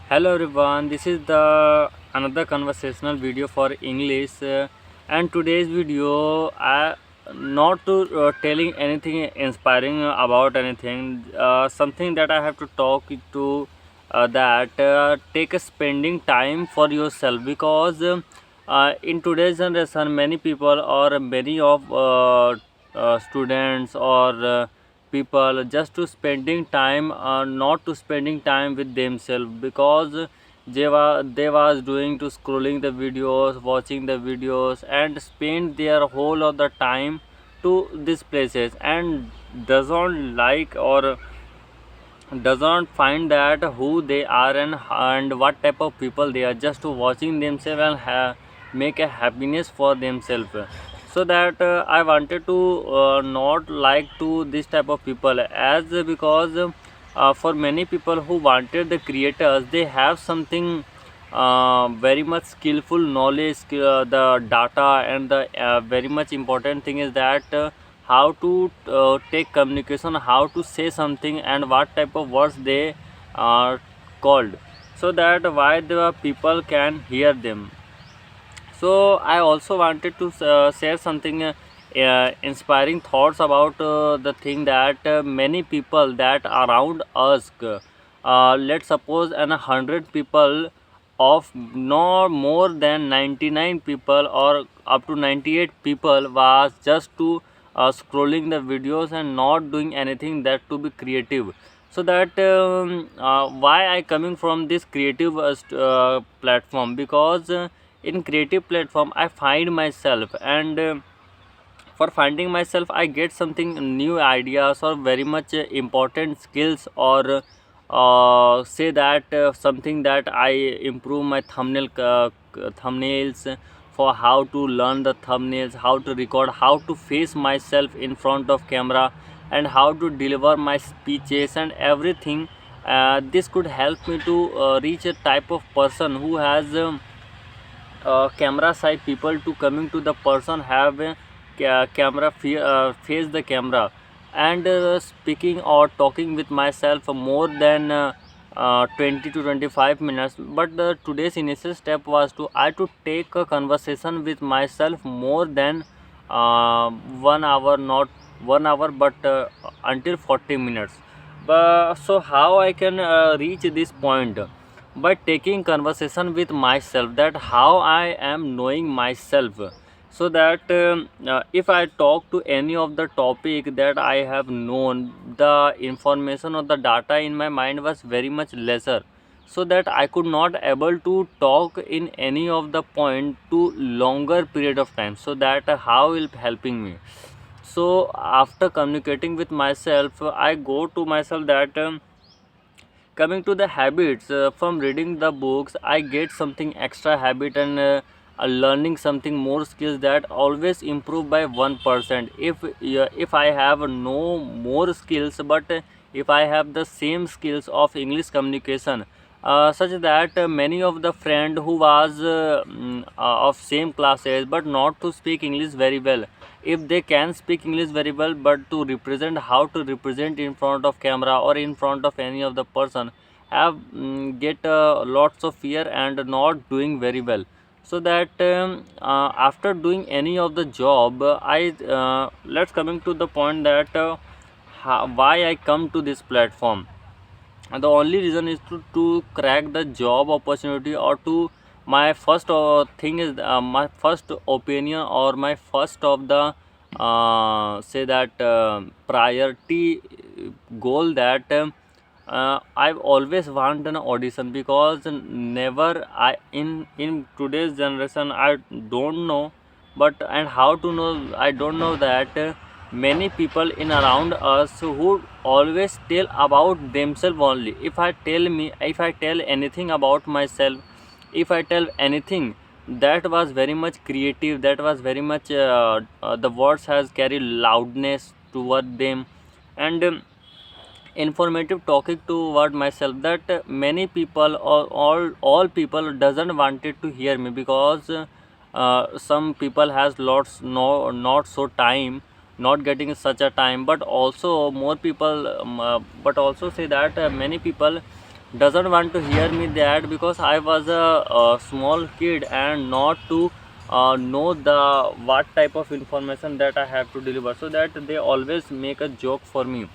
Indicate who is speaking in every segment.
Speaker 1: Hello everyone, this is the another conversational video for English, and today's video I not to telling anything inspiring about anything, something that I have to talk to that take a spending time for yourself because in today's generation many people or many of students or people just to spending time not to spending time with themselves because they was doing to scrolling the videos, watching the videos, and spend their whole of the time to these places and doesn't like or doesn't find that who they are and what type of people they are, just to watching themselves and make a happiness for themselves. So that I wanted to not like to this type of people as because for many people who wanted the creators, they have something very much skillful knowledge, the data, and the very much important thing is that how to take communication, how to say something, and what type of words they are called, so that why the people can hear them. So I also wanted to share something inspiring thoughts about the thing that many people that around us, let's suppose and 100 people of no more than 99 people or up to 98 people was just to scrolling the videos and not doing anything that to be creative. So that why I coming from this creative platform, because in creative platform I find myself, and for finding myself I get something new ideas or very much important skills, or say that something that I improve my thumbnails, for how to learn the thumbnails, how to record, how to face myself in front of camera, and how to deliver my speeches and everything. This could help me to reach a type of person who has camera side people to coming to the person have a camera face the camera, and speaking or talking with myself more than 20 to 25 minutes. But the today's initial step was to I to take a conversation with myself more than 1 hour, not 1 hour but until 40 minutes. But so how I can reach this point? By taking conversation with myself, that how I am knowing myself. So that if I talk to any of the topic that I have known, the information or the data in my mind was very much lesser, so that I could not able to talk in any of the point to longer period of time. So that how will helping me. So after communicating with myself, I go to myself that coming to the habits, from reading the books I get something extra habit, and learning something more skills that always improve by 1%. If I have no more skills, but if I have the same skills of English communication, such that many of the friend who was of same classes but not to speak English very well, if they can speak English very well, but to represent, how to represent in front of camera or in front of any of the person, have get lots of fear and not doing very well. So that after doing any of the job, I let's coming to the point that why I come to this platform. And the only reason is to crack the job opportunity, or to my first thing is my first opinion, or my first of the say that priority goal, that I've always want an audition, because never I in today's generation I don't know, but and how to know I don't know that many people in around us who always tell about themselves only. If I tell anything about myself, if I tell anything that was very much creative, that was very much the words has carried loudness toward them, and informative talking toward myself, that many people or all people doesn't wanted to hear me, because some people has lots no not so time, not getting such a time. But also more people but also say that many people doesn't want to hear me that because I was a small kid and not to know the what type of information that I have to deliver, so that they always make a joke for me.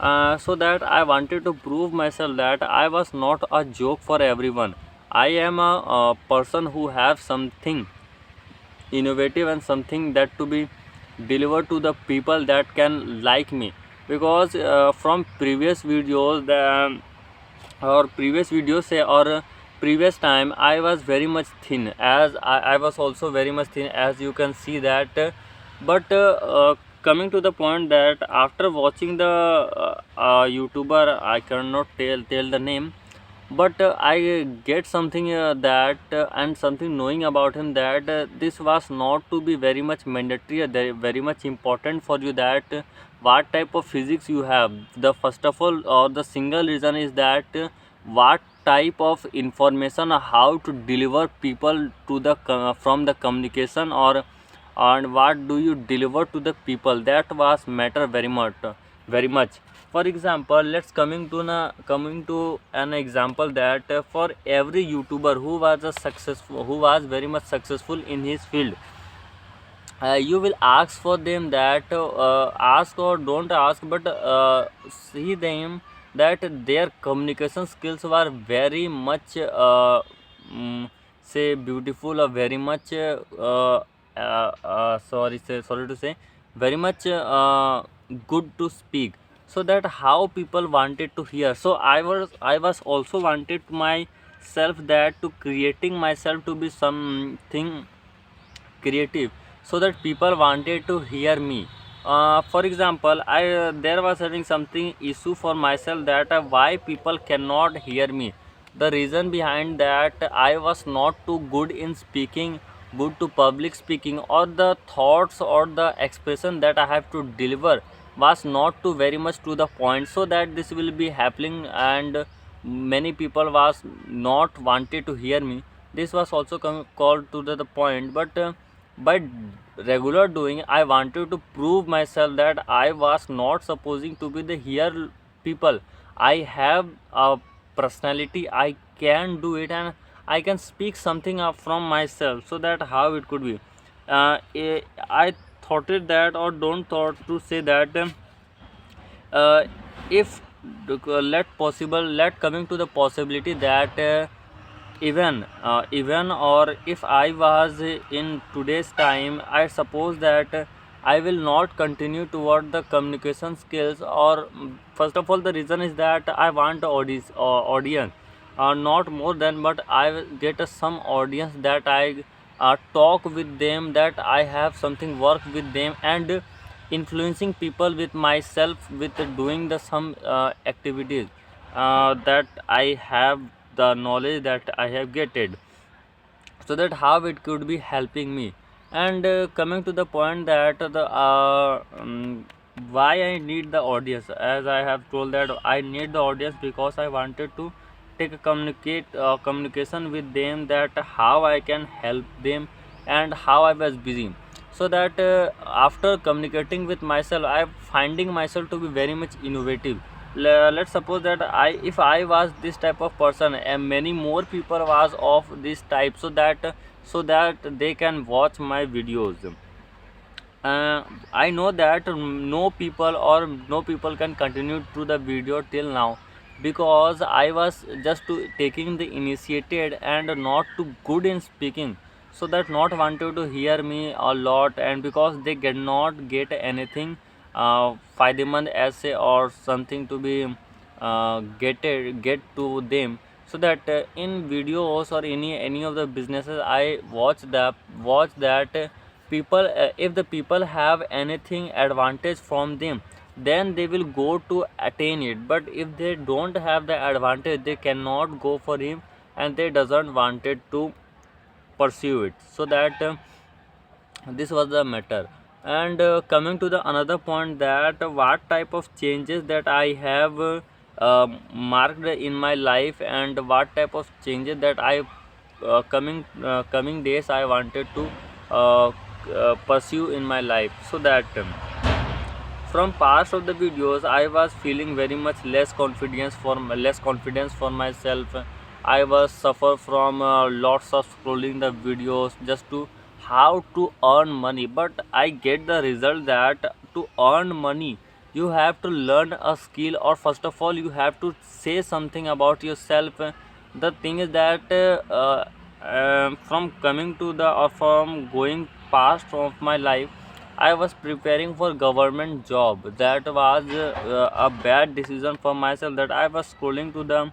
Speaker 1: So that I wanted to prove myself that I was not a joke for everyone. I am a person who have something innovative and something that to be delivered to the people that can like me. Because from previous videos, or previous videos say, or previous time I was very much thin, as I was also very much thin, as you can see that. But coming to the point that after watching the YouTuber, I cannot tell the name, but I get something that and something knowing about him, that this was not to be very much mandatory, very much important for you, that what type of physics you have. The first of all, or the single reason is that what type of information, how to deliver people to the from the communication, or and what do you deliver to the people, that was matter very much. For example, let's coming to an example that for every YouTuber who was a successful, who was very much successful in his field, you will ask for them that ask or don't ask, but see them that their communication skills were very much say beautiful, or very much sorry to say, very much good to speak, so that how people wanted to hear. So I was also wanted myself that to creating myself to be something creative, so that people wanted to hear me. For example, I there was having something issue for myself, that why people cannot hear me. The reason behind that, I was not too good in speaking, good to public speaking, or the thoughts or the expression that I have to deliver was not too very much to the point, so that this will be happening, and many people was not wanted to hear me. This was also called to the point, but by regular doing, I wanted to prove myself that I was not supposing to be the hear people. I have a personality, I can do it, and I can speak something up from myself, so that how it could be. I thought it that, or don't thought to say that, uh, if let coming to the possibility that even or if I was in today's time, I suppose that I will not continue toward the communication skills, or first of all, the reason is that I want audience, not more than, but I will get some audience, that I talk with them, that I have something work with them, and influencing people with myself, with doing the some activities that I have, the knowledge that I have getted, so that how it could be helping me. And coming to the point that why I need the audience, as I have told that I need the audience because I wanted to take a communication with them, that how I can help them, and how I was busy, so that after communicating with myself, I am finding myself to be very much innovative. Let's suppose that if I was this type of person, and many more people was of this type, so that they can watch my videos. I know that no people can continue to the video till now, because I was just taking the initiative and not too good in speaking, so that not wanted to hear me a lot, and because they cannot get anything फायदेमंद essay or something to be get to them, so that in videos or any of the businesses I watch that people, if the people have anything advantage from them, then they will go to attain it, but if they don't have the advantage, they cannot go for him, and they doesn't wanted to pursue it, so that this was the matter. And coming to the another point, that what type of changes that I have marked in my life, and what type of changes that I coming days I wanted to pursue in my life, so that from past of the videos I was feeling very much less confidence for myself. I was suffer from lots of scrolling the videos just to how to earn money, but I get the result that to earn money you have to learn a skill, or first of all you have to say something about yourself. The thing is that from coming to the or from going past of my life, I was preparing for government job. That was a bad decision for myself, that I was scrolling to the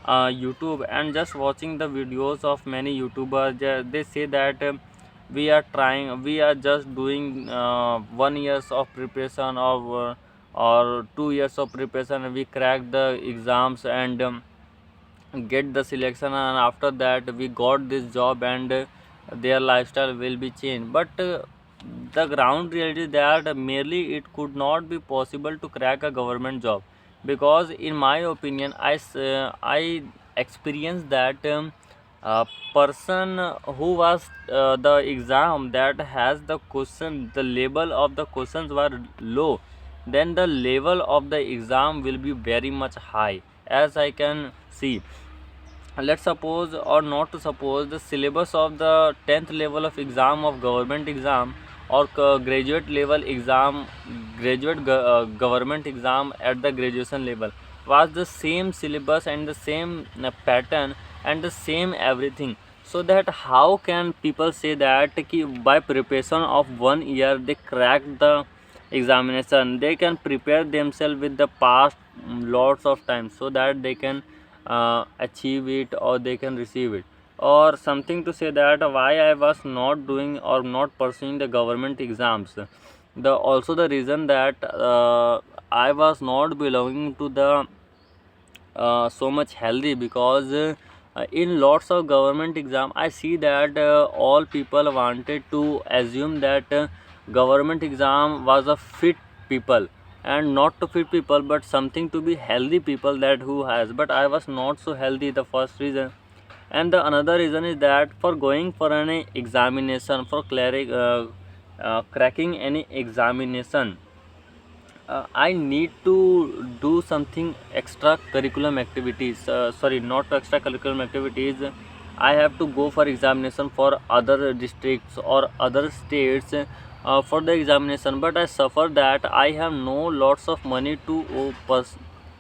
Speaker 1: YouTube and just watching the videos of many YouTubers. They say that we are just doing 1 years of preparation or 2 years of preparation, and we crack the exams and get the selection, and after that we got this job, and their lifestyle will be changed. But the ground reality is that merely it could not be possible to crack a government job, because in my opinion I experienced that a person who was the exam that has the question, the level of the questions were low, then the level of the exam will be very much high, as I can see. Let's suppose, or not to suppose, the syllabus of the 10th level of exam of government exam, or graduate level exam, government exam at the graduation level was the same syllabus and the same pattern and the same everything. So that how can people say that ki by preparation of 1 year they crack the examination? They can prepare themselves with the past lots of time, so that they can achieve it or they can receive it. Or something to say that why I was not doing or not pursuing the government exams, the also the reason that I was not belonging to the so much healthy, because in lots of government exam I see that all people wanted to assume that government exam was a fit people, and not to fit people but something to be healthy people, that who has. But I was not so healthy, the first reason. And the another reason is that for going for any examination, for cracking any examination, I need to do something extra curriculum activities. Sorry, not extra curriculum activities. I have to go for examination for other districts or other states for the examination. But I suffer that I have no lots of money to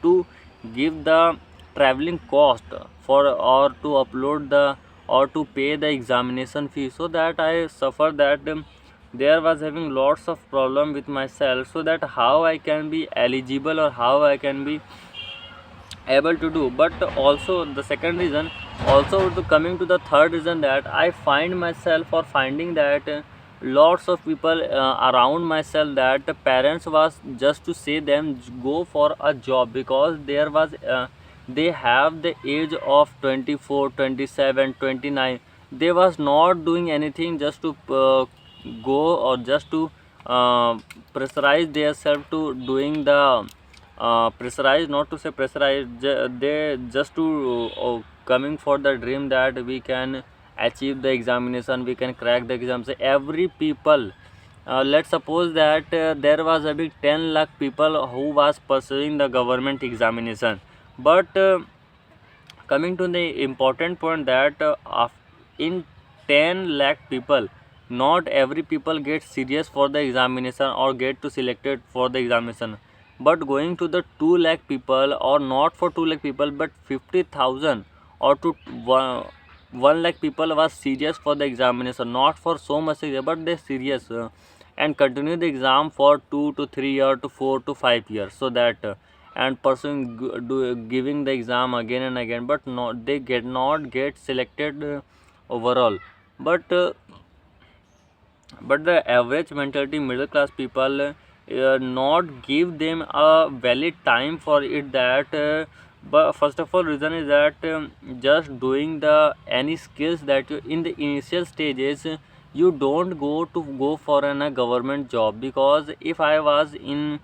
Speaker 1: to give the traveling cost for, or to upload the, or to pay the examination fee. So that I suffer that. There was having lots of problem with myself, so that how I can be eligible or how I can be able to do. But also the second reason, also to coming to the third reason, that I find myself or finding that lots of people around myself, that the parents was just to say them go for a job, because there was they have the age of 24, 27, 29. They was not doing anything, just to go, or just to uh, pressurize themselves to doing the pressurize, not to say pressurize, they just to coming for the dream that we can achieve the examination, we can crack the exams. Every people, let's suppose that there was a big 10 lakh people who was pursuing the government examination. But coming to the important point, that in 10 lakh people, not every people get serious for the examination or get to selected for the examination. But going to the 2 lakh people, or not for 2 lakh people but 50,000 or to 1 lakh people was serious for the examination, not for so much serious, but they serious and continue the exam for 2 to 3 years to 4 to 5 years, so that and pursuing giving the exam again and again, but not they get not get selected overall. But but the average mentality middle class people not give them a valid time for it, that but first of all reason is that just doing the any skills that you in the initial stages, you don't go for a government job. Because if I was in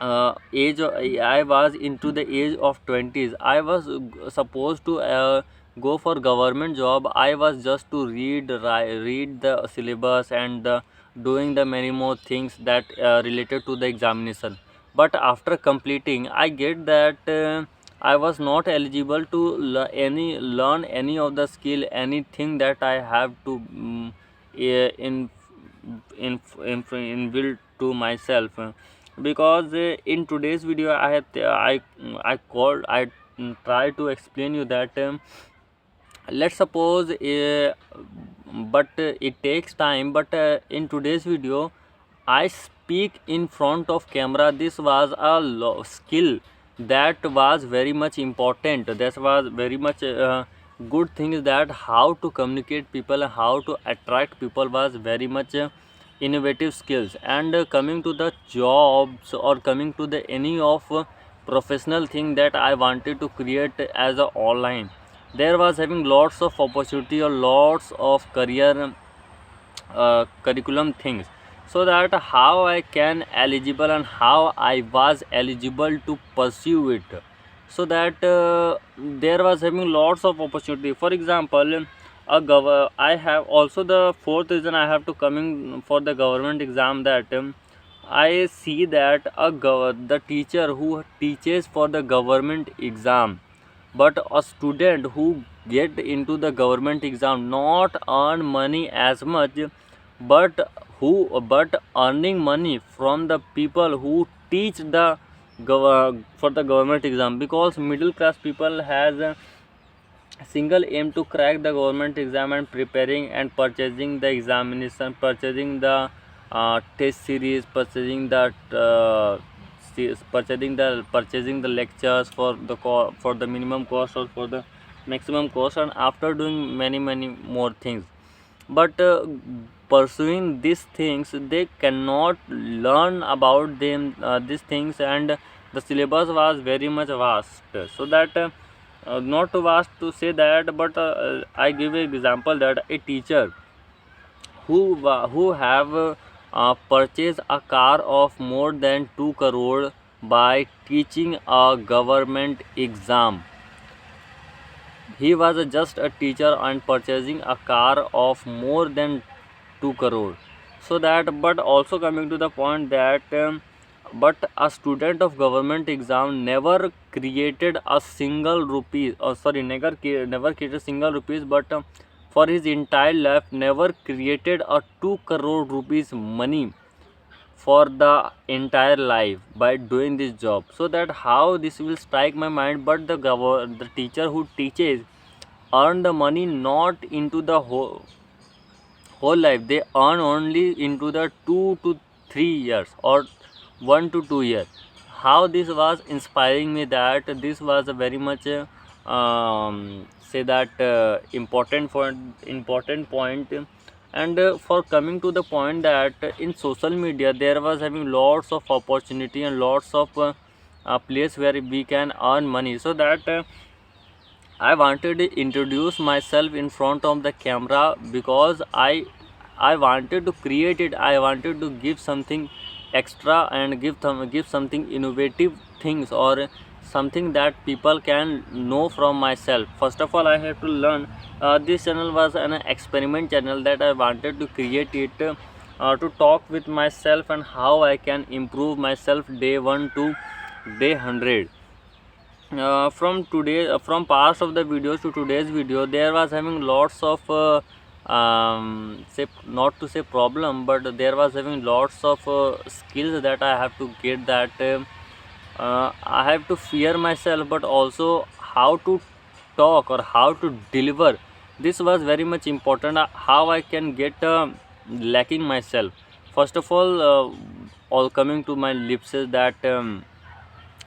Speaker 1: I was into the age of 20s, I was supposed to go for government job, I was just to read the syllabus and doing the many more things that related to the examination. But after completing, I get that I was not eligible to learn any of the skill, anything that I have to in in build to myself. Because in today's video I called I try to explain you that let's suppose but it takes time, but in today's video I speak in front of camera. This was a skill that was very much important, that was very much good thing, is that how to communicate people, how to attract people was very much innovative skills. And coming to the jobs, or coming to the any of professional thing that I wanted to create as a online, there was having lots of opportunity or lots of career curriculum things. So that how I can eligible and how I was eligible to pursue it. So that there was having lots of opportunity. For example, I have also the fourth reason I have to coming for the government exam, that I see that the teacher who teaches for the government exam, but a student who get into the government exam not earn money as much, but but earning money from the people who teach the for the government exam. Because middle class people has a single aim to crack the government exam, and preparing and purchasing the examination, purchasing the test series, purchasing the lectures for the for the minimum cost or for the maximum cost, and after doing many more things. But pursuing these things, they cannot learn about them these things, and the syllabus was very much vast. So that not too vast to say that, but I give an example that a teacher who have purchased a car of more than 2 crore by teaching a government exam. He was just a teacher and purchasing a car of more than 2 crore. So that, but also coming to the point that but a student of government exam never created a single rupees, or sorry, never created single rupees, but for his entire life never created a 2 crore rupees money for the entire life by doing this job. So that how this will strike my mind. But the teacher who teaches earn the money not into the whole life, they earn only into the 2 to 3 years or 1 to 2 years. How this was inspiring me, that this was a very much say that important point. And for coming to the point that in social media there was having lots of opportunity and lots of place where we can earn money. So that I wanted to introduce myself in front of the camera, because I wanted to create it. I wanted to give something extra and give something innovative things, or something that people can know from myself. First of all, I have to learn. This channel was an experiment channel that I wanted to create it to talk with myself and how I can improve myself day 1 to day 100. From past of the videos to today's video, there was having lots of say, not to say problem, but there was having lots of skills that I have to get, that I have to fear myself, but also how to talk or how to deliver. This was very much important. How I can get lacking myself. First of all coming to my lips is that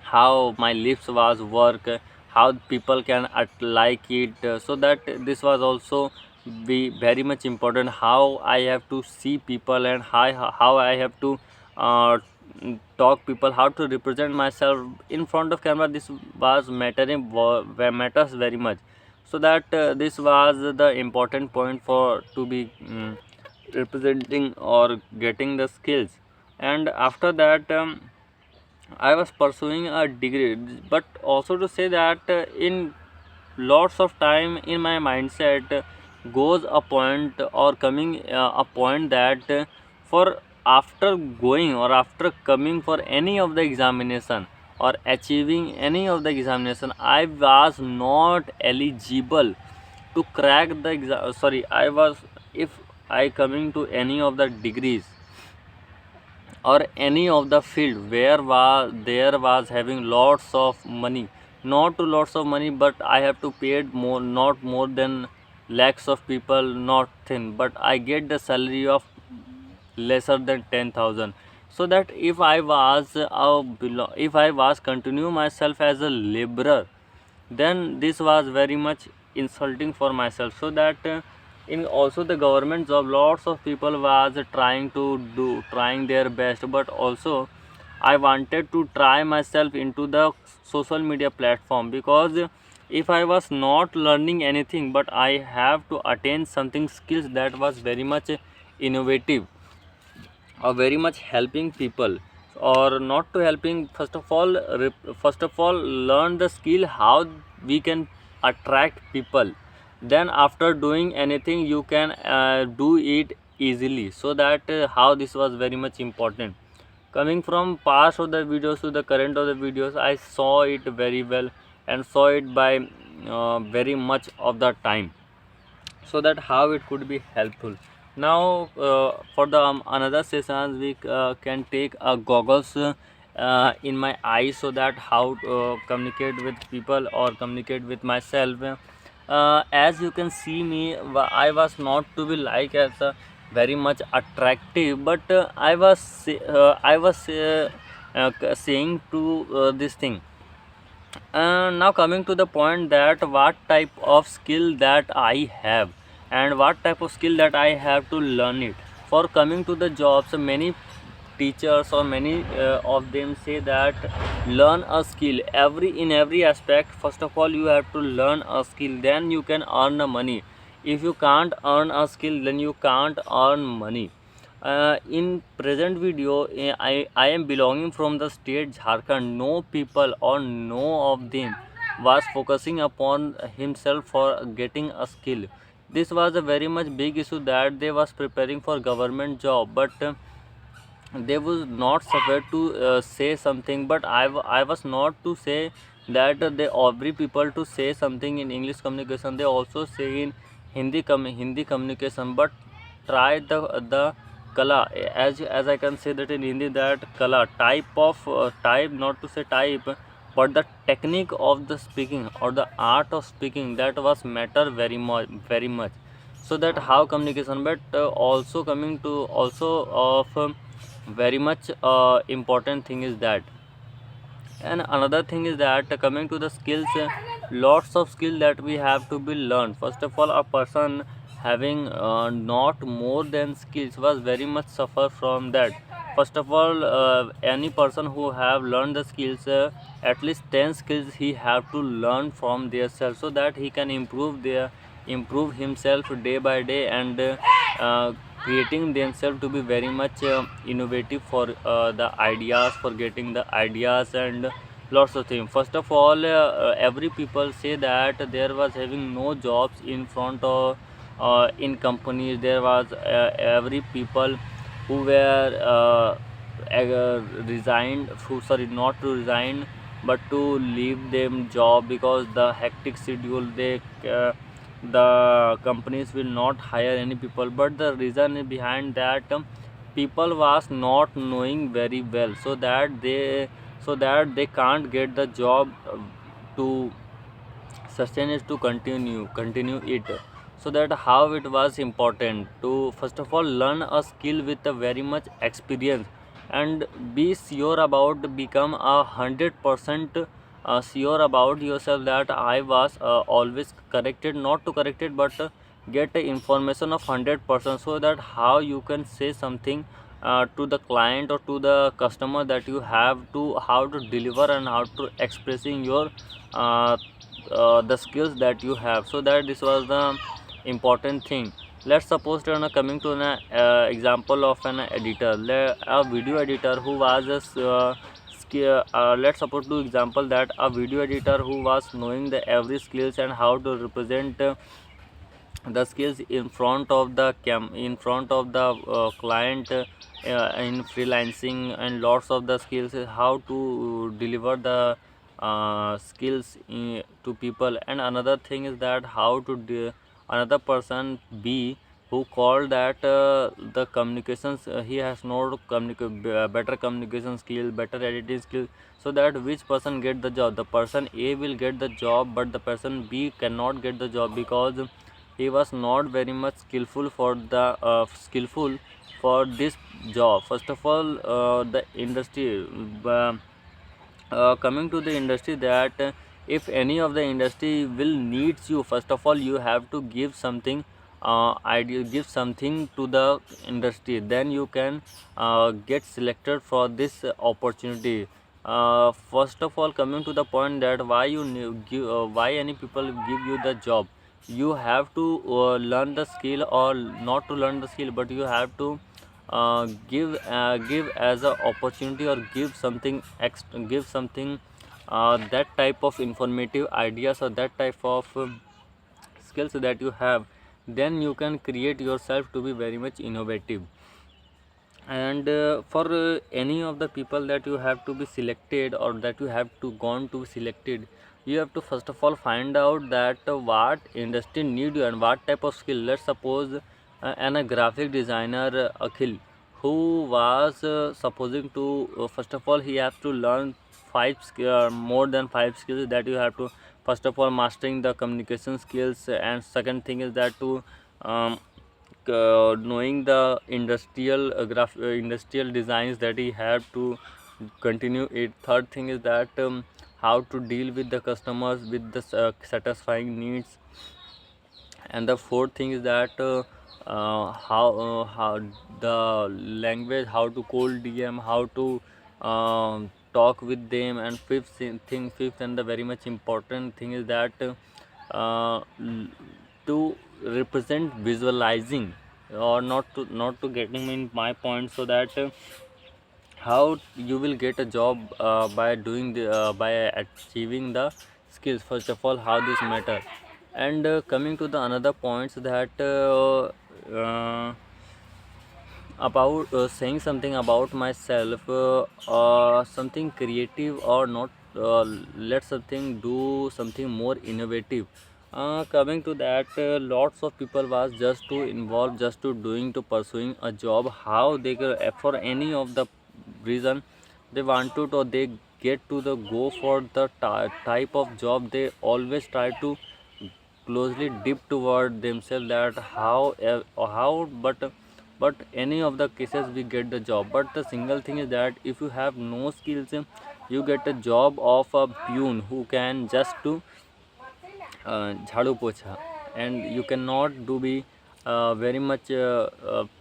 Speaker 1: how my lips was work, how people can like it. So that this was also be very much important. How I have to see people, and how I have to uh, talk people, how to represent myself in front of camera. This was matters very much. So that this was the important point for to be representing or getting the skills. And after that I was pursuing a degree. But also to say that in lots of time in my mindset goes a point or coming a point that for after going or after coming for any of the examination or achieving any of the examination, I was not eligible to crack the exam. Sorry, I was, if I coming to any of the degrees or any of the field where was having lots of money, not to lots of money, but I have to pay it more, not more than lakhs of people, not thin, but I get the salary of lesser than 10,000. So that if I was if I was continue myself as a laborer, then this was very much insulting for myself. So that in also the government job, lots of people was trying their best, but also I wanted to try myself into the social media platform, because if I was not learning anything, but I have to attain something skills that was very much innovative or very much helping people, or not to helping, first of all learn the skill how we can attract people, then after doing anything you can do it easily. So that how this was very much important. Coming from past of the videos to the current of the videos, I saw it very well and saw it by very much of the time, so that how it could be helpful. Now for the another sessions we can take goggles in my eyes, so that how communicate with people or communicate with myself. As you can see me, I was not to be like as very much attractive, but I was saying to this thing. Now coming to the point that what type of skill that I have and what type of skill that I have to learn it. For coming to the jobs, many teachers or many of them say that learn a skill in every aspect. First of all, you have to learn a skill, then you can earn the money. If you can't earn a skill, then you can't earn money. In present video, I am belonging from the state Jharkhand. No people or no of them was focusing upon himself for getting a skill. This was a very much big issue that they was preparing for government job, but they was not suffered to say something. But I was not to say that they every people to say something in English communication, they also say in Hindi communication. But try the kala, as I can say that in Hindi, that kala type, not to say type, but the technique of the speaking or the art of speaking, that was matter very much. So that how communication, but also coming to also of very much important thing is that. And another thing is that coming to the skills, lots of skill that we have to be learned. First of all, a person having not more than skills was very much suffer from that. First of all, any person who have learned the skills, at least 10 skills he have to learn from their self, so that he can improve himself day by day, and creating themselves to be very much innovative for the ideas, for getting the ideas and lots of things. First of all, every people say that there was having no jobs in front of in companies. There was every people who were resigned, sorry, not to resign, but to leave them job, because the hectic schedule, the companies will not hire any people. But the reason behind that, people was not knowing very well, so that they can't get the job to sustain it, to continue it. So that how it was important to first of all learn a skill with a very much experience, and be sure about become 100% sure about yourself, that I was always corrected, not to correct it, but get the information of 100%, so that how you can say something to the client or to the customer, that you have to how to deliver and how to expressing your uh, the skills that you have. So that this was the important thing. Let's suppose that coming to an example of an editor, a video editor who was let's suppose to example that a video editor who was knowing the every skills and how to represent the skills in front of the client in freelancing, and lots of the skills is how to deliver the skills to people. And another thing is that how to another person B who called that the communications, he has no better communication skill, better editing skill, so that which person get the job? The person A will get the job, but the person B cannot get the job because he was not very much skillful for this job. First of all, the industry coming to the industry, that if any of the industry will needs you, first of all you have to give something idea, give something to the industry, then you can get selected for this opportunity. First of all, coming to the point that why you why any people give you the job, you have to learn the skill, or not to learn the skill, but you have to give as a opportunity, or give something that type of informative ideas, or that type of skills that you have, then you can create yourself to be very much innovative. And for any of the people that you have to be selected, or that you have to gone to be selected, you have to first of all find out that what industry need you and what type of skill. Let's suppose a graphic designer Akhil, who was supposing to first of all he has to learn more than five skills, that you have to first of all mastering the communication skills, and second thing is that to um, knowing the industrial designs that he had to continue it. Third thing is that how to deal with the customers with the satisfying needs. And the fourth thing is that how the language, how to call DM, how to talk with them. And fifth and the very much important thing is that to represent visualizing, or not to getting in my point, so that how you will get a job by doing the by achieving the skills. First of all, how this matter. And coming to the another points, that about saying something about myself, something creative or not, let something do something more innovative. Coming to that, lots of people was just to involve, just to doing, to pursuing a job, how they for any of the reason they want to, or they get to the go for the type of job, they always try to closely dip toward themselves, that how but any of the cases we get the job. But the single thing is that if you have no skills, you get a job of a peon who can just do jhadu pocha, and you cannot do be very much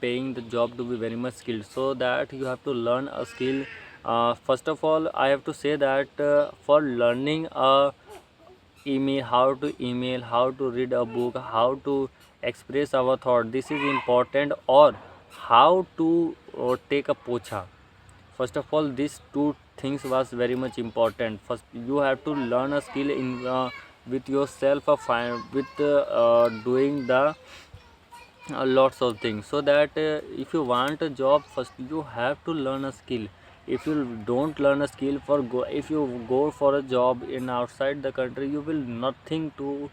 Speaker 1: paying the job to be very much skilled. So that you have to learn a skill. First of all, I have to say that for learning a email, how to read a book, how to express our thought, this is important. Or how to take a pocha. First of all, these two things was very much important. First, you have to learn a skill in with yourself, with doing the lots of things, so that if you want a job, first you have to learn a skill. If you don't learn a skill, if you go for a job in outside the country, you will nothing to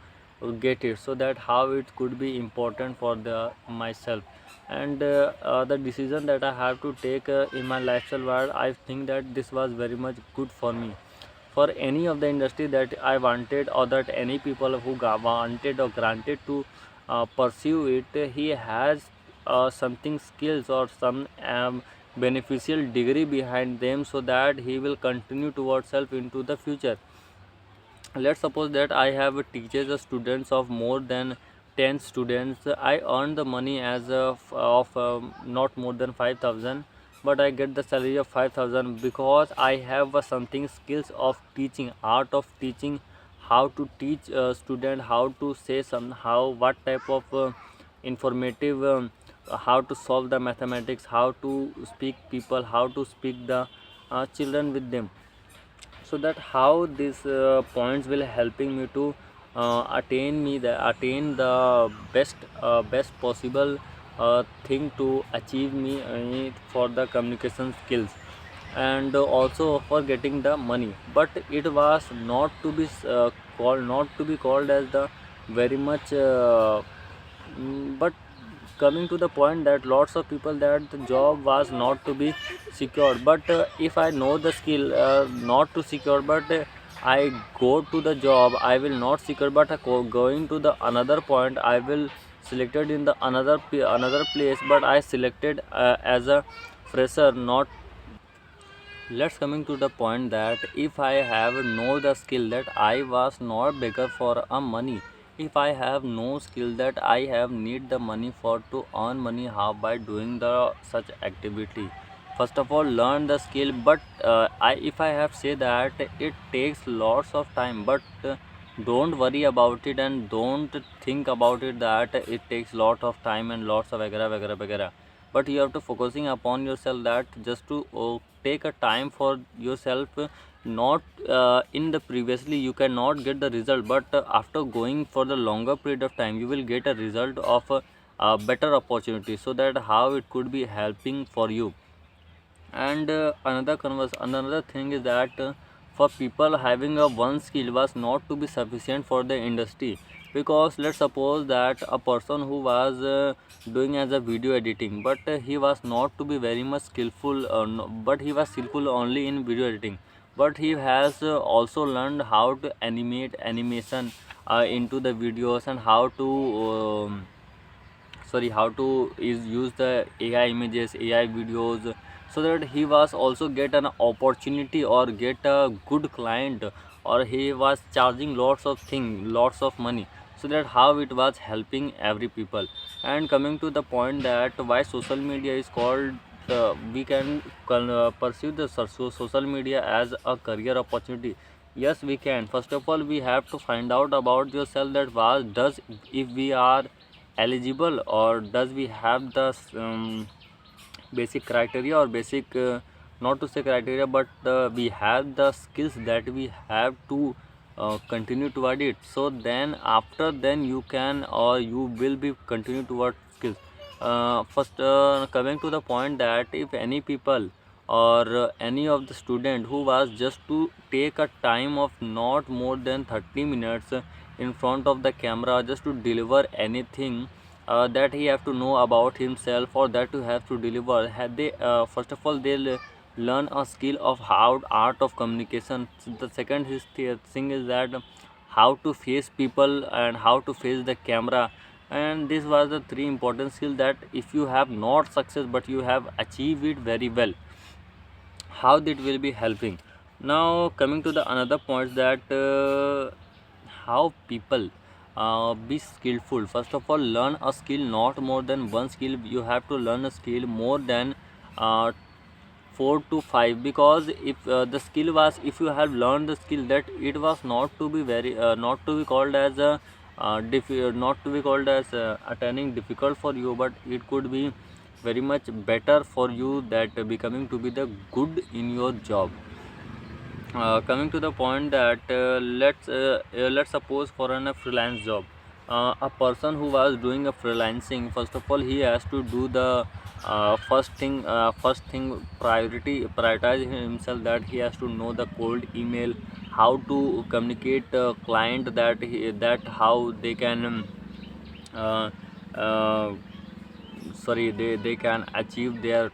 Speaker 1: get it. So that how it could be important for the myself. And the decision that I have to take in my lifestyle world, I think that this was very much good for me. For any of the industry that I wanted, or that any people who wanted or granted to pursue it, he has something skills, or some beneficial degree behind them, so that he will continue towards self into the future. Let's suppose that I have teaches the students of more than 10 students. I earn the money as of not more than 5,000, but I get the salary of 5,000 because I have something skills of teaching, art of teaching, how to teach a student, how to say somehow what type of informative, how to solve the mathematics, how to speak people, how to speak the children with them. So that how these points will helping me to attain the best possible thing to achieve me for the communication skills, and also for getting the money. But it was not to be called as the very much but coming to the point that lots of people that the job was not to be secured. But if I know the skill not to secure, but I go to the job, I will not secure, but going to the another point, I will selected in the another place, but I selected as a fresher, not. Let's coming to the point that if I have no the skill, that I was not beggar for a money. If I have no skill, that I have need the money for to earn money, how by doing the such activity. First of all, learn the skill. But I if I have say that it takes lots of time, but don't worry about it and don't think about it that it takes lot of time and lots of vagara, but you have to focusing upon yourself, that just to take a time for yourself. Not in the previously you cannot get the result, but after going for the longer period of time, you will get a result of a better opportunity, so that how it could be helping for you. And another thing is that for people having a one skill was not to be sufficient for the industry. Because let's suppose that a person who was doing as a video editing, but he was not to be very much skillful, no, but he was skillful only in video editing, but he has also learned how to animation into the videos, and how to how to is use the AI images, AI videos, so that he was also get an opportunity or get a good client, or he was charging lots of thing, lots of money, so that how it was helping every people. And coming to the point that why social media is called, we can pursue the social media as a career opportunity. Yes, we can. First of all, we have to find out about yourself, that was does, if we are eligible, or does we have the basic criteria, or basic not to say criteria, but we have the skills that we have to continue toward it. So then after then you can, or you will be continue toward skills. First, coming to the point that if any people or any of the student who was just to take a time of not more than 30 minutes in front of the camera, just to deliver anything that he have to know about himself, or that to have to deliver, had they first of all they'll learn a skill of how art of communication. The second thing is that how to face people and how to face the camera. And this was the three important skills that if you have not success, but you have achieved it very well, how that will be helping. Now coming to the another point, that how people be skillful. First of all, learn a skill, not more than one skill. You have to learn a skill more than uh, 4 to 5. Because if the skill was, if you have learned the skill, that it was not to be very not to be called as a not to be called as attaining difficult for you, but it could be very much better for you, that becoming to be the good in your job. Coming to the point that let's suppose for a freelance job, a person who was doing a freelancing, first of all he has to do the first thing prioritize himself, that he has to know the cold email, how to communicate client, that how they can uh, uh, they can achieve their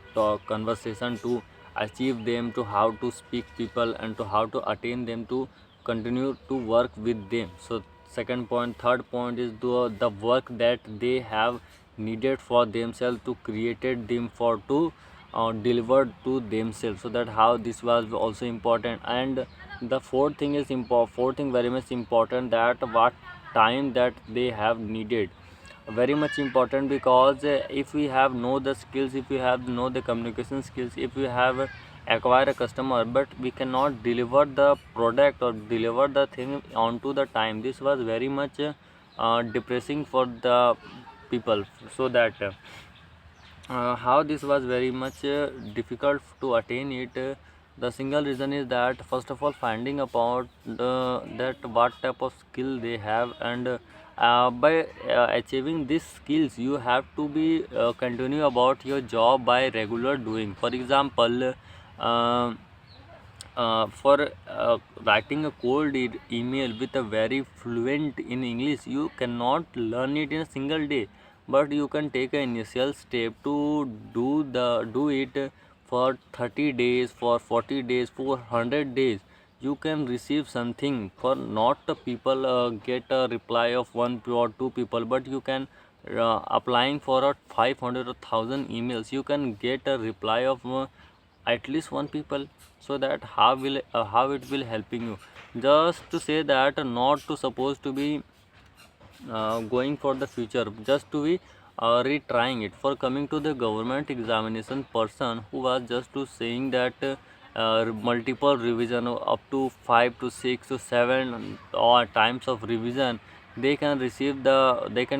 Speaker 1: conversation, to achieve them, to how to speak people, and to how to attain them to continue to work with them. So second point, third point is the work that they have needed for themselves, to created them for to delivered to themselves, so that how this was also important. And the fourth thing is fourth thing very much important, that what time that they have needed, very much important. Because if we have know the skills, if we have know the communication skills, if we have acquire a customer, but we cannot deliver the product or deliver the thing onto the time, this was very much depressing for the people. So that how this was very much difficult to attain it. The single reason is that first of all finding about that what type of skill they have, and by achieving these skills you have to be continue about your job by regular doing. For example, uh, for writing a cold email with a very fluent in English, you cannot learn it in a single day, but you can take an initial step to do it for 30 days, for 40 days, for 100 days. You can receive something. For not the people get a reply of one or two people, but you can applying for a 500 or 1000 emails, you can get a reply of at least one people. So that how it will helping you. Just to say that not to supposed to be going for the future, just to be retrying it. For coming to the government examination person who was just to saying that multiple revision up to 5 to 6 to 7 or times of revision, they can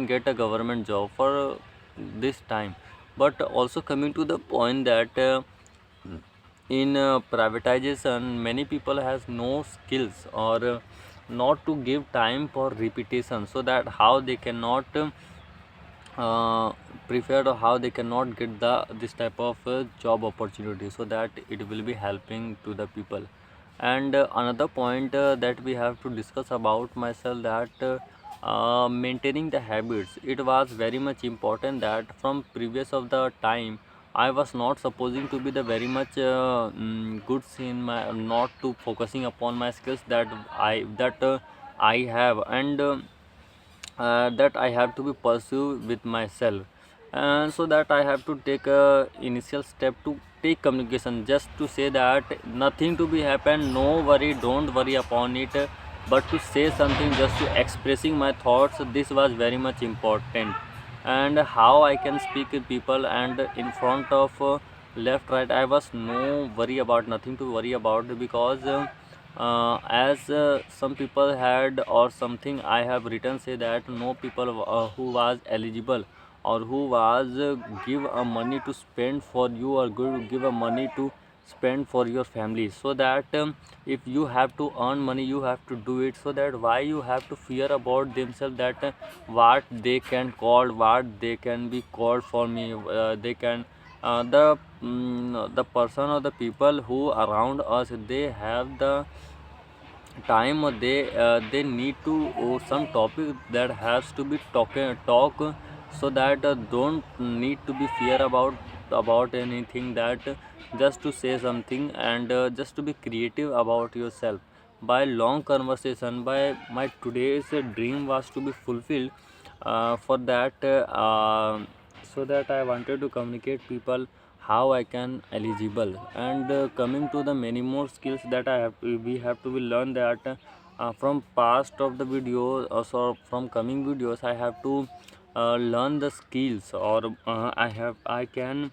Speaker 1: get a government job for this time. But also coming to the point that in privatization many people has no skills, or not to give time for repetition, so that how they cannot uh, preferred, or how they cannot get the this type of job opportunity, so that it will be helping to the people. And another point that we have to discuss about myself, that maintaining the habits, it was very much important that from previous of the time I was not supposing to be the very much good in my, not to focusing upon my skills that I have, and that I have to be pursue with myself, and so that I have to take a initial step to take communication, just to say that nothing to be happen, no worry, don't worry upon it, but to say something, just to expressing my thoughts, this was very much important. And how I can speak with people and in front of left right, I was no worry about, nothing to worry about, because as some people had or something I have written say that no people who was eligible, or who was give a money to spend for you, or give a money to spend for your family. So that if you have to earn money, you have to do it. So that why you have to fear about themselves, that what they can call, what they can be called for me, they can the person or the people who around us, they have the time, or they need to some topic that has to be talk, so that don't need to be fear about anything, that just to say something, and just to be creative about yourself. By long conversation, by my today's dream was to be fulfilled. For that so that I wanted to communicate people how I can eligible. And coming to the many more skills that we have to be learn, that from past of the video, also from coming videos, I have to learn the skills, or I can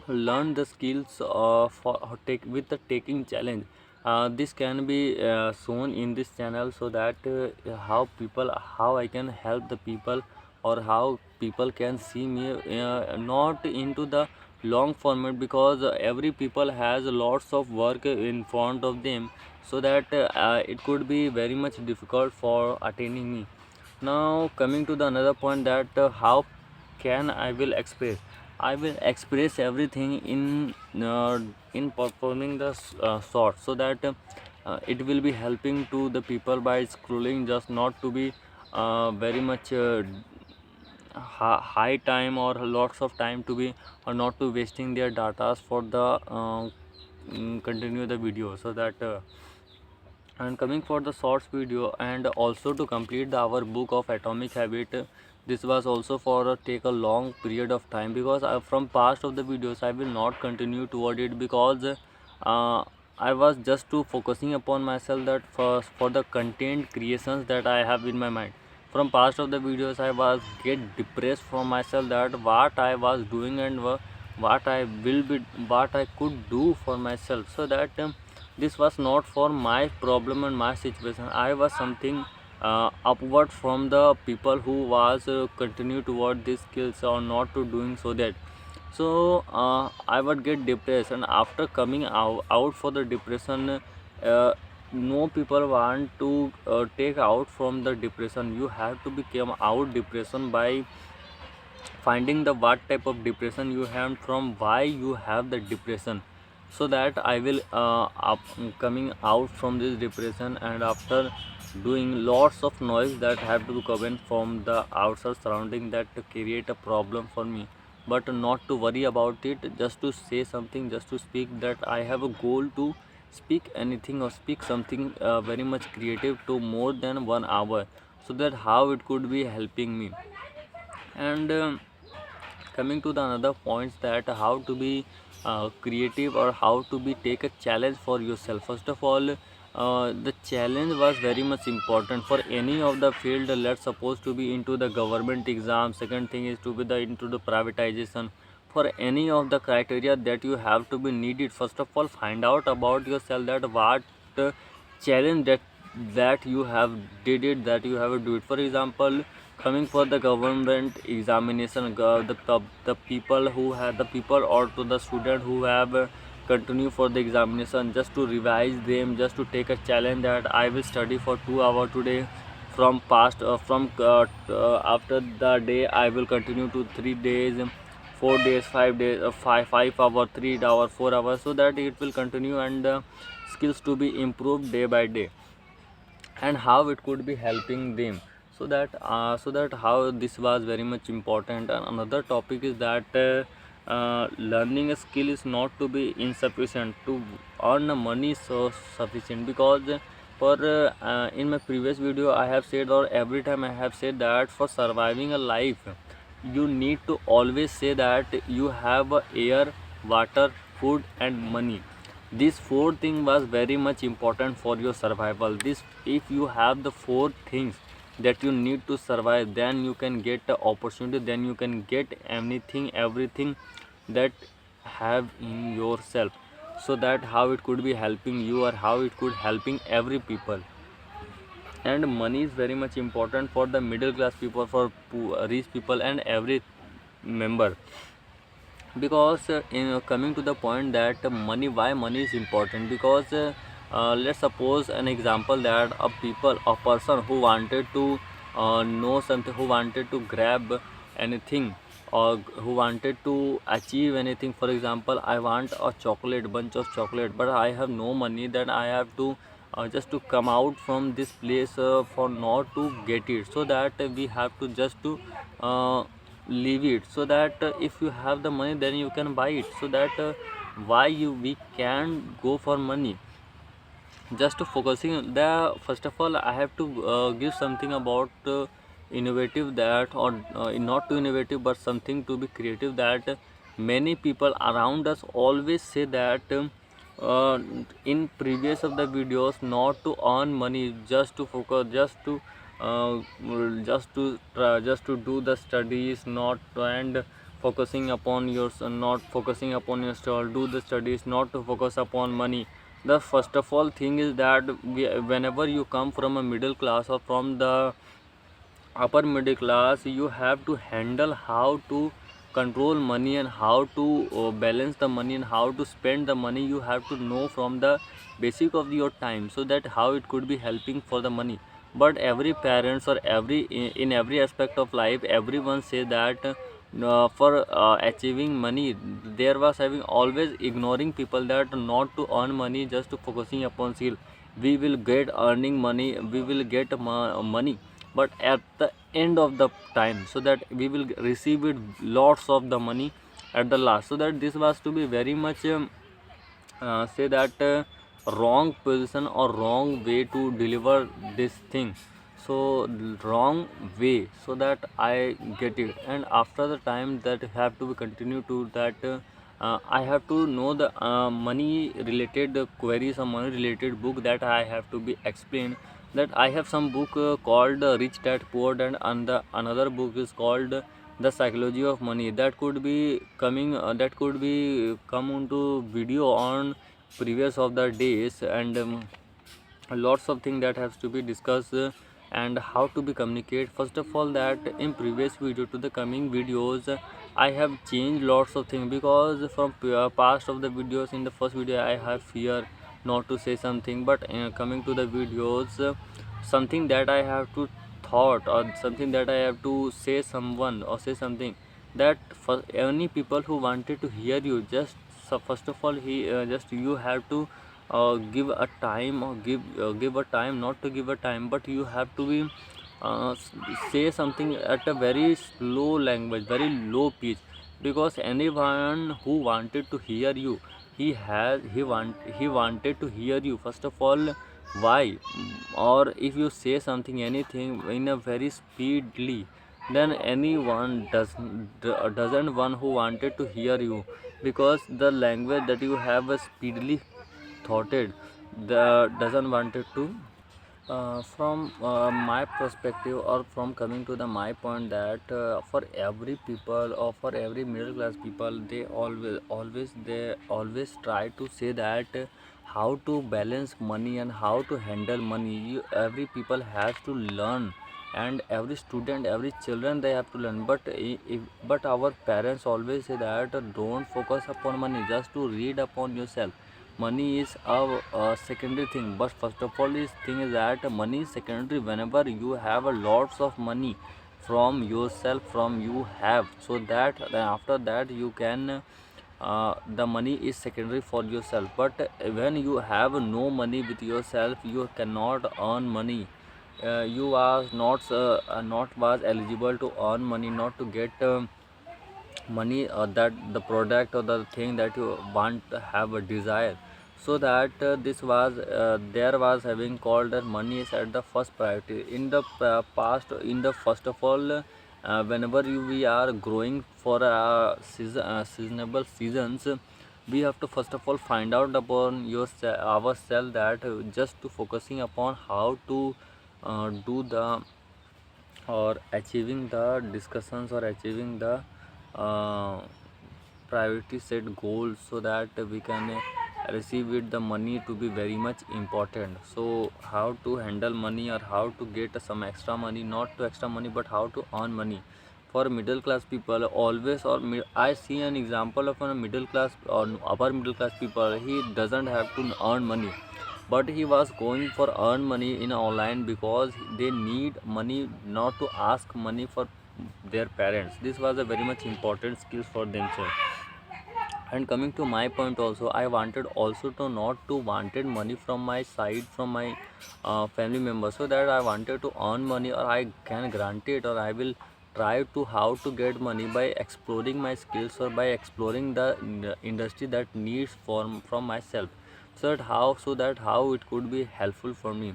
Speaker 1: learn the skills for take with the taking challenge. This can be shown in this channel, so that how I can help the people, or how people can see me not into the long format, because every people has lots of work in front of them, so that it could be very much difficult for attaining me. Now coming to the another point, that how can I will express everything in performing the short, so that it will be helping to the people by scrolling, just not to be very much high time, or lots of time to be, or not to wasting their data for the continue the video. So that and coming for the shorts video, and also to complete our book of atomic habit, this was also for take a long period of time, because from past of the videos I will not continue toward it, because I was just to focusing upon myself, that for the content creations that I have in my mind. From past of the videos I was get depressed from myself, that what I was doing, and what I will be, what I could do for myself. So that this was not for my problem and my situation. I was something upward from the people who was continue toward these skills, or not to doing. So that So I would get depressed, and after coming out for the depression, uh, no people want to take out from the depression. You have to become out depression by finding the what type of depression you have, from why you have the depression, so that I will coming out from this depression. And after doing lots of noise that have to come in from the outside surrounding that to create a problem for me, but not to worry about it, just to say something, just to speak, that I have a goal to speak anything or speak something very much creative to more than 1 hour, so that how it could be helping me. And coming to the another points, that how to be creative, or how to be take a challenge for yourself. First of all, the challenge was very much important for any of the field. Let's suppose to be into the government exam. Second thing is to be the into the privatization. For any of the criteria that you have to be needed, first of all find out about yourself, that what uh, challenge that you have did it, that you have to do it. For example, coming for the government examination, the people who have the people, or to the student who have continue for the examination, just to revise them, just to take a challenge that I will study for 2 hours today, from past from after the day I will continue to 3 days, 4 days, 5 days, 5 hour, 3 hour, 4 hours, so that it will continue, and skills to be improved day by day, and how it could be helping them. So that how this was very much important. And another topic is that learning a skill is not to be insufficient to earn money, so sufficient, because in my previous video I have said, or every time I have said, that for surviving a life you need to always say that you have air, water, food and money. This four thing was very much important for your survival. This, if you have the four things that you need to survive, then you can get the opportunity, then you can get anything, everything that have in yourself. So that how it could be helping you, or how it could helping every people. And money is very much important for the middle class people, for rich people and every member. Because coming to the point that money, why money is important, because let's suppose an example, that a person who wanted to know something, who wanted to grab anything, or who wanted to achieve anything. For example, I want a chocolate, bunch of chocolate, but I have no money, then I have to just to come out from this place for not to get it. So that we have to just to leave it, so that if you have the money, then you can buy it. So that why we can go for money, just to focusing the. First of all, I have to give something about innovative, that, or not too innovative but something to be creative, that many people around us always say that uh, in previous of the videos, not to earn money, just to focus, uh, just to do the studies, not, and focusing upon your, not focusing upon your study, do the studies, not to focus upon money. The first of all thing is that whenever you come from a middle class, or from the upper middle class, you have to handle how to control money, and how to balance the money, and how to spend the money. You have to know from the basic of your time, so that how it could be helping for the money. But every parents, or every in every aspect of life, everyone say that for achieving money, there was having always ignoring people, that not to earn money, just to focusing upon skill. We will get earning money, we will get money, but at the end of the time, so that we will receive it lots of the money at the last. So that this was to be very much say that wrong position, or wrong way to deliver this thing. So wrong way, so that I get it. And after the time that have to be continue to that I have to know the money related queries, or money related book that I have to be explained. That I have some book called Rich Dad Poor Dad, and the another book is called The Psychology of Money. That could be coming that could be come into video on previous of the days. And lots of things that has to be discussed and how to be communicate. First of all, that in previous video to the coming videos, I have changed lots of things, because from past of the videos, in the first video I have fear not to say something, but coming to the videos, something that I have to thought, or something that I have to say someone or say something, that for any people who wanted to hear you, just first of all, he just you have to give a time, or give a time, not to give a time, but you have to be uh, s- say something at a very slow language, very low pitch, because anyone who wanted to hear you, he wanted to hear you. First of all, why? Or if you say something, anything in a very speedily, then anyone doesn't one who wanted to hear you, because the language that you have speedily thoughted, the doesn't wanted to. From my perspective, or from coming to the my point, that for every people, or for every middle class people, they always try to say that how to balance money and how to handle money. Every people has to learn, and every student, every children, they have to learn. But but our parents always say that don't focus upon money, just to read upon yourself. Money is a secondary thing, but first of all, this thing is that money is secondary whenever you have a lots of money from yourself, from you have, so that then after that you can the money is secondary for yourself. But when you have no money with yourself, you cannot earn money. You are not was eligible to earn money, not to get money, that the product or the thing that you want to have a desire. So that this was there was having called that money is at the first priority in the past. In the first of all, whenever we are growing for seasonable seasons, we have to first of all find out upon ourselves, that just to focusing upon how to do the, or achieving the discussions, or achieving the uh, priority set goals, so that we can receive it the money to be very much important. So how to handle money, or how to get some extra money, not to extra money, but how to earn money. For middle class people, always, or I see an example of a middle class or upper middle class people, he doesn't have to earn money, but he was going for earn money in online, because they need money, not to ask money for their parents. This was a very much important skill for themselves. And coming to my point also, I wanted also to not to wanted money from my side, from my family members, so that I wanted to earn money, or I can grant it, or I will try to how to get money by exploring my skills, or by exploring the industry that needs from myself, so that how it could be helpful for me.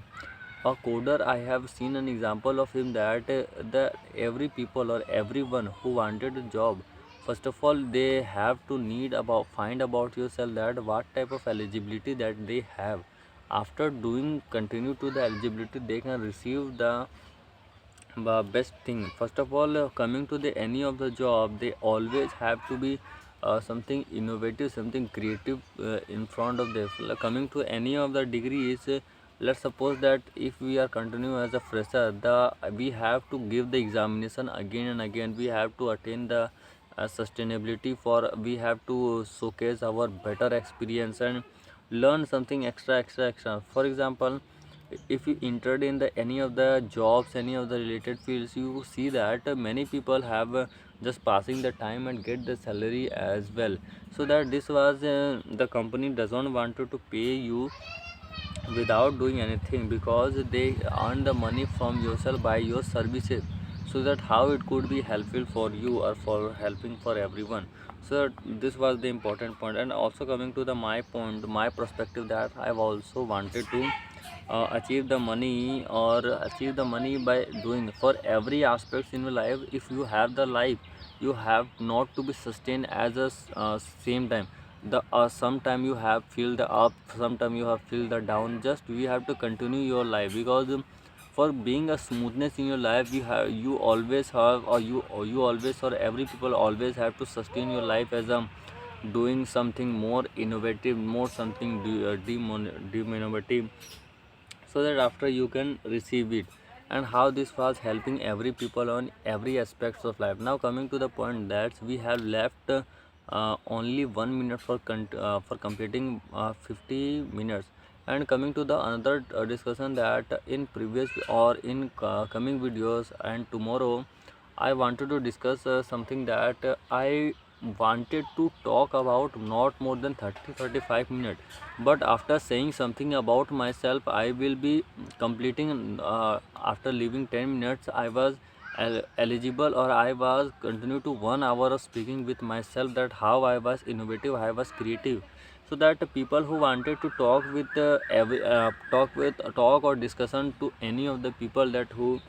Speaker 1: A coder, I have seen an example of him, that the every people, or everyone who wanted a job, first of all they have to need about find about yourself, that what type of eligibility that they have. After doing continue to the eligibility, they can receive the best thing. First of all, coming to the any of the job, they always have to be something innovative, something creative in front of them. Coming to any of the degrees, let's suppose that if we are continuing as a fresher, the we have to give the examination again and again. We have to attain the sustainability, for we have to showcase our better experience and learn something extra. For example, if you entered in the any of the jobs, any of the related fields, you see that many people have just passing the time and get the salary as well. So that this was the company doesn't want to pay you without doing anything, because they earn the money from yourself by your services. So that how it could be helpful for you, or for helping for everyone. So this was the important point. And also coming to the my point, my perspective, that I've also wanted to achieve the money, or achieve the money by doing for every aspects in your life. If you have the life, you have not to be sustained as a same time. The sometime you have feel the up, sometime you have feel the down. Just we have to continue your life, because for being a smoothness in your life, you always have, or you always, or every people always have to sustain your life as a doing something more innovative, more something innovative, so that after you can receive it. and how this was helping every people on every aspects of life. Now coming to the point that we have left only 1 minute for completing 50 minutes. And coming to the another discussion, that in previous or in coming videos and tomorrow I wanted to discuss something that I wanted to talk about not more than 30-35 minutes, but after saying something about myself I will be completing after leaving 10 minutes. I was eligible, or I was continue to 1 hour of speaking with myself, that how I was innovative, I was creative. So that the people who wanted to talk with talk or discussion to any of the people that who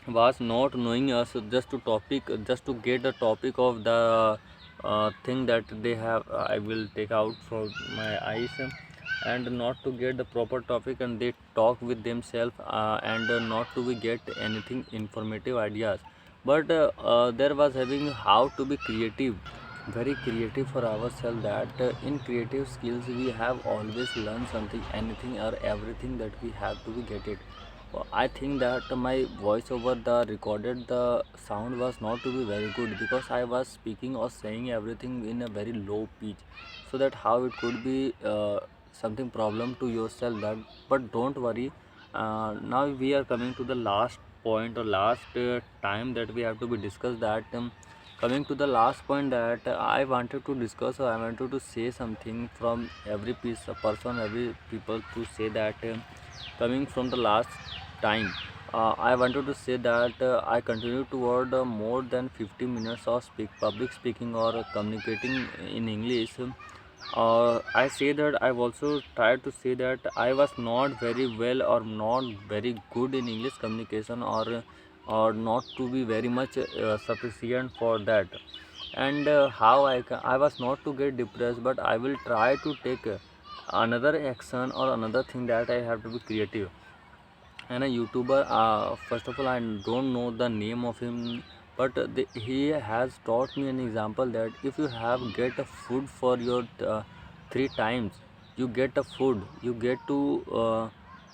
Speaker 1: was not knowing us, just to topic, just to get the topic of the thing that they have, I will take out from my eyes, and not to get the proper topic, and they talk with themselves, and not to be get anything informative ideas. But there was having how to be creative, very creative for ourselves, that in creative skills we have always learned something, anything or everything that we have to be get it. I think that my voiceover, the recorded, the sound was not to be very good, because I was speaking or saying everything in a very low pitch. So that how it could be something problem to yourself. That, but don't worry. Now we are coming to the last point, or last time that we have to be discussed. That coming to the last point, that I wanted to discuss, or I wanted to say something from every piece of person, every people, to say that coming from the last time, I wanted to say that I continue toward more than 50 minutes of public speaking or communicating in English. I say that I've also tried to say that I was not very well or not very good in English communication, or not to be very much sufficient for that. And how I was not to get depressed, but I will try to take another action or another thing, that I have to be creative. And a YouTuber, first of all I don't know the name of him, but he has taught me an example, that if you have get a food for your 3 times, you get a food, you get to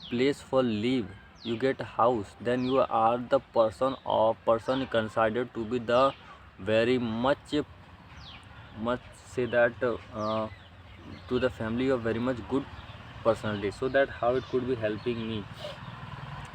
Speaker 1: place for live, you get a house, then you are the person considered to be the very much say that to the family of very much good personality. So that how it could be helping me.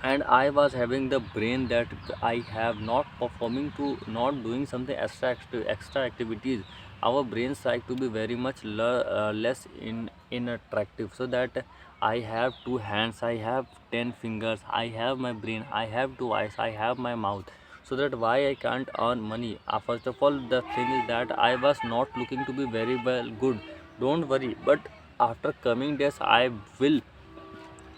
Speaker 1: And I was having the brain that I have not performing to not doing something extra activities. Our brains like to be very much less in attractive. So that I have 2 hands, I have 10 fingers, I have my brain, I have 2 eyes, I have my mouth. So that why I can't earn money? First of all, the thing is that I was not looking to be very well good. Don't worry, but after coming days I will,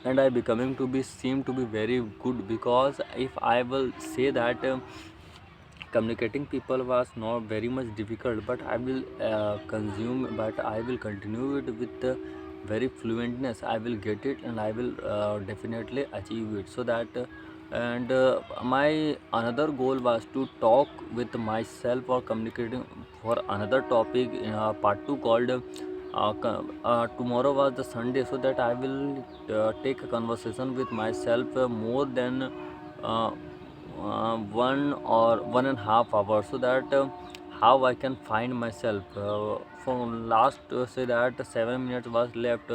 Speaker 1: and I becoming to be seem to be very good. Because if I will say that communicating people was not very much difficult, but I will consume, but I will continue it with very fluentness. I will get it, and I will definitely achieve it. So that and my another goal was to talk with myself or communicating for another topic in part 2 called tomorrow was the Sunday. So that I will take a conversation with myself more than uh, 1 or 1.5 hours. So that how I can find myself. From last say that 7 minutes was left,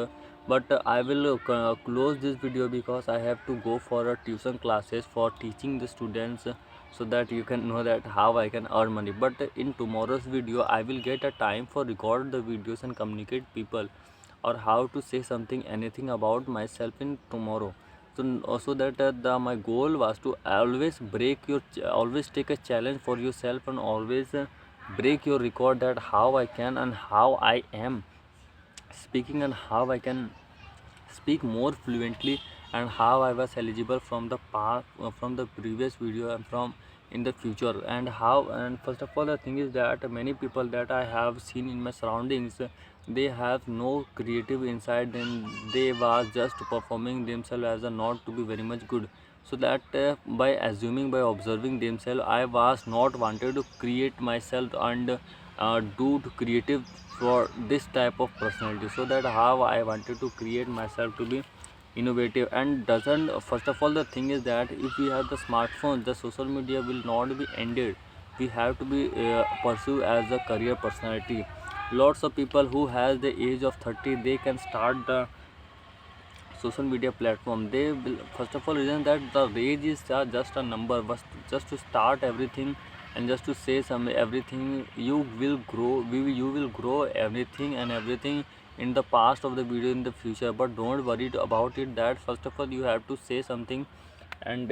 Speaker 1: but I will close this video, because I have to go for a tuition classes for teaching the students, so that you can know that how I can earn money. But in tomorrow's video I will get a time for record the videos and communicate people, or how to say something anything about myself in tomorrow. So also that my goal was to always always take a challenge for yourself, and always break your record, that how I can and how I am speaking, and how I can speak more fluently, and how I was eligible from the past, from the previous video, and from in the future. And how, and first of all the thing is that many people that I have seen in my surroundings, they have no creative inside them. They was just performing themselves as a not to be very much good. So that by assuming, by observing themselves, I was not wanted to create myself, and do to creative for this type of personality. So that how I wanted to create myself to be innovative and doesn't. First of all, the thing is that if we have the smartphone, the social media will not be ended. We have to be pursue as a career personality. Lots of people who has the age of 30, they can start the social media platform. They will, first of all, reason that the age is just a number, but just to start everything and just to say some everything. You will grow, you will grow everything and everything in the past of the video in the future. But don't worry about it, that first of all you have to say something and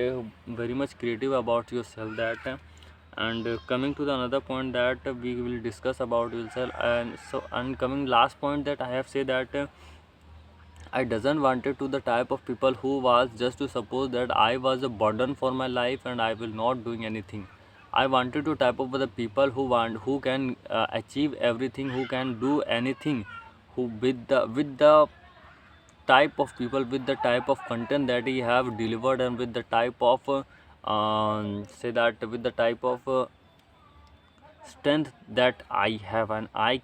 Speaker 1: very much creative about yourself. That and coming to the another point that we will discuss about yourself. And so, and coming last point, that I have said that I doesn't wanted to the type of people who was just to suppose that I was a burden for my life and I will not doing anything. I wanted to type of the people who can achieve everything, who can do anything, who with the type of people, with the type of content that he have delivered, and with the type of say that with the type of strength that I have, and I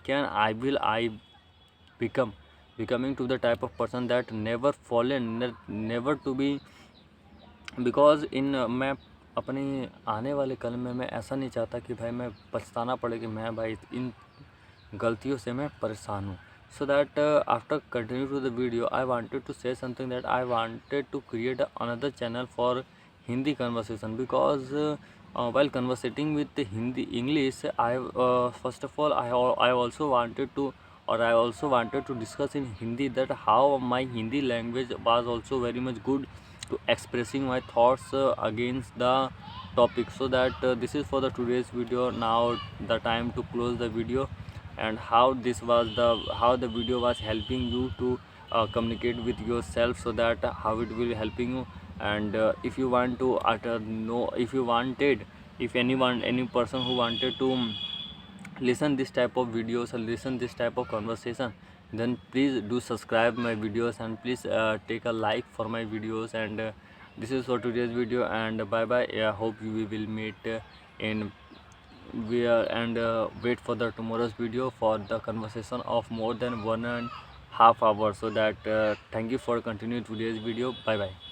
Speaker 1: becoming to the type of person that never fallen, never to be. Because in मैं अपने आने वाले कल में मैं ऐसा नहीं चाहता कि भाई मैं पछताना पड़े कि मैं भाई इन गलतियों से मैं परेशान हूँ. So that after continue to the video, I wanted to say something, that I wanted to create another channel for Hindi conversation, because while conversating with the Hindi English, I first of all I also wanted to, or I also wanted to discuss in Hindi, that how my Hindi language was also very much good to expressing my thoughts against the topic. So that this is for the today's video. Now the time to close the video, and how this was the how the video was helping you to communicate with yourself, so that how it will helping you. And if you want to know, if you wanted, if anyone, any person who wanted to listen this type of videos or listen this type of conversation, then please do subscribe my videos, and please take a like for my videos. And this is for today's video, and bye bye. Hope we will meet in we are and wait for the tomorrow's video for the conversation of more than 1.5 hours. So that thank you for continuing today's video. Bye bye.